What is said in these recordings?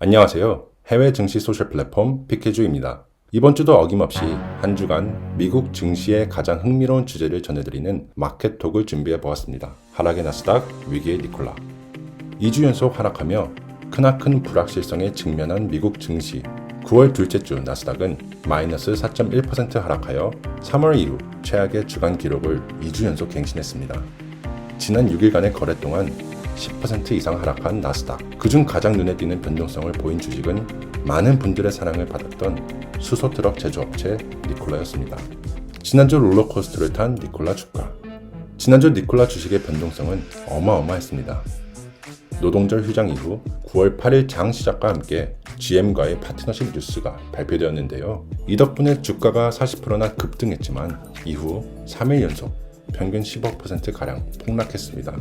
안녕하세요. 해외 증시 소셜 플랫폼 피케주입니다. 이번 주도 어김없이 한 주간 미국 증시의 가장 흥미로운 주제를 전해드리는 마켓톡을 준비해 보았습니다. 하락의 나스닥, 위기의 니콜라. 2주 연속 하락하며 크나큰 불확실성에 직면한 미국 증시. 9월 둘째 주 나스닥은 마이너스 4.1% 하락하여 3월 이후 최악의 주간 기록을 2주 연속 갱신했습니다. 지난 6일간의 거래 동안 10% 이상 하락한 나스닥. 그중 가장 눈에 띄는 변동성을 보인 주식은 많은 분들의 사랑을 받았던 수소트럭 제조업체 니콜라였습니다. 지난주 롤러코스터를 탄 니콜라 주가. 지난주 니콜라 주식의 변동성은 어마어마했습니다. 노동절 휴장 이후 9월 8일 장 시작과 함께 GM과의 파트너십 뉴스가 발표되었는데요. 이 덕분에 주가가 40%나 급등했지만 이후 3일 연속 평균 15%가량 폭락했습니다.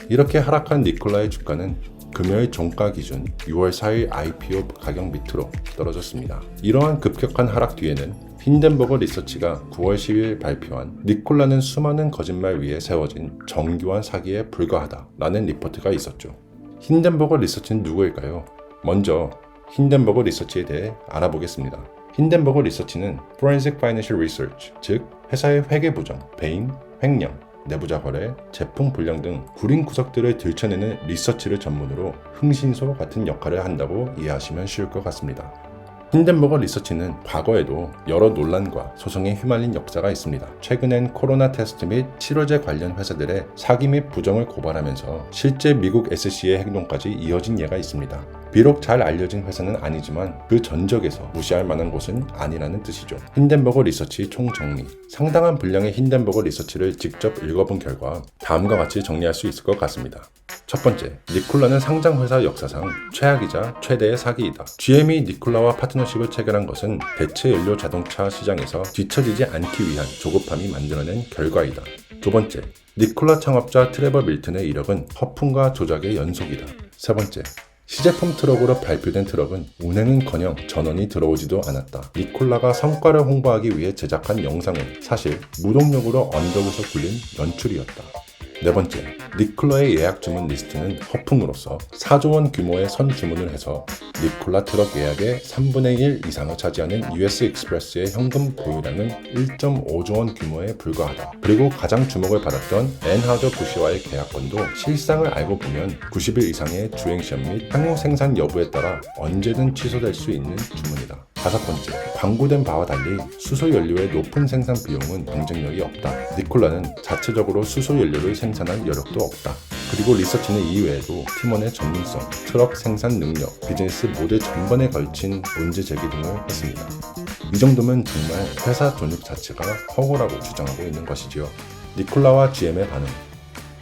이렇게 하락한 니콜라의 주가는 금요일 종가 기준 6월 4일 IPO 가격 밑으로 떨어졌습니다. 이러한 급격한 하락 뒤에는 힌덴버거 리서치가 9월 10일 발표한 니콜라는 수많은 거짓말 위에 세워진 정교한 사기에 불과하다 라는 리포트가 있었죠. 힌덴버거 리서치는 누구일까요? 먼저 힌덴버거 리서치에 대해 알아보겠습니다. 힌덴버거 리서치는 Forensic Financial Research, 즉 회사의 회계 부정, 배임, 횡령, 내부자 거래, 제품 불량 등 구린 구석들을 들춰내는 리서치를 전문으로 흥신소 같은 역할을 한다고 이해하시면 쉬울 것 같습니다. 힌덴버거 리서치는 과거에도 여러 논란과 소송에 휘말린 역사가 있습니다. 최근엔 코로나 테스트 및 치료제 관련 회사들의 사기 및 부정을 고발하면서 실제 미국 SC의 행동까지 이어진 예가 있습니다. 비록 잘 알려진 회사는 아니지만 그 전적에서 무시할 만한 곳은 아니라는 뜻이죠. 힌덴버거 리서치 총정리. 상당한 분량의 힌덴버거 리서치를 직접 읽어본 결과 다음과 같이 정리할 수 있을 것 같습니다. 첫 번째, 니콜라는 상장회사 역사상 최악이자 최대의 사기이다. GM이 니콜라와 파트너십을 체결한 것은 대체 연료 자동차 시장에서 뒤처지지 않기 위한 조급함이 만들어낸 결과이다. 두 번째, 니콜라 창업자 트레버 밀튼의 이력은 허풍과 조작의 연속이다. 세 번째, 시제품 트럭으로 발표된 트럭은 운행은커녕 전원이 들어오지도 않았다. 니콜라가 성과를 홍보하기 위해 제작한 영상은 사실 무동력으로 언덕에서 굴린 연출이었다. 네 번째, 니콜라의 예약 주문 리스트는 허풍으로서 4조 원 규모의 선 주문을 해서 니콜라 트럭 예약의 3분의 1 이상을 차지하는 US 익스프레스의 현금 보유량은 1.5조 원 규모에 불과하다. 그리고 가장 주목을 받았던 앤하저 부시와의 계약권도 실상을 알고 보면 90일 이상의 주행시험 및 향후 생산 여부에 따라 언제든 취소될 수 있는 주문이다. 다섯 번째, 광고된 바와 달리 수소 연료의 높은 생산 비용은 경쟁력이 없다. 니콜라는 자체적으로 수소 연료를 생산할 여력도 없다. 그리고 리서치는 이외에도 팀원의 전문성, 트럭 생산 능력, 비즈니스 모델 전반에 걸친 문제 제기 등을 했습니다. 이 정도면 정말 회사 존립 자체가 허구라고 주장하고 있는 것이지요. 니콜라와 GM의 반응.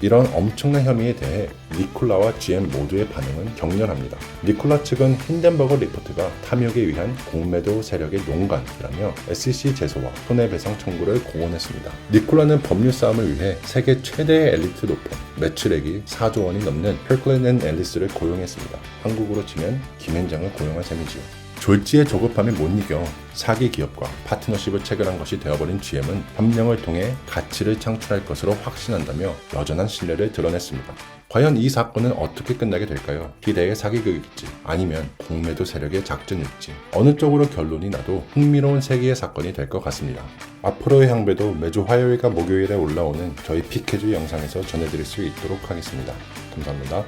이런 엄청난 혐의에 대해 니콜라와 GM 모두의 반응은 격렬합니다. 니콜라 측은 힌덴버거 리포트가 탐욕에 의한 공매도 세력의 농간이라며 SEC 제소와 손해배상 청구를 공언했습니다. 니콜라는 법률 싸움을 위해 세계 최대의 엘리트 로펌, 매출액이 4조 원이 넘는 펄클랜 & 앨리스를 고용했습니다. 한국으로 치면 김앤장을 고용한 셈이지요. 졸지의 조급함에 못 이겨 사기 기업과 파트너십을 체결한 것이 되어버린 GM은 협력을 통해 가치를 창출할 것으로 확신한다며 여전한 신뢰를 드러냈습니다. 과연 이 사건은 어떻게 끝나게 될까요? 기대의 사기극일지 아니면 공매도 세력의 작전일지 어느 쪽으로 결론이 나도 흥미로운 세계의 사건이 될 것 같습니다. 앞으로의 향배도 매주 화요일과 목요일에 올라오는 저희 피케주 영상에서 전해드릴 수 있도록 하겠습니다. 감사합니다.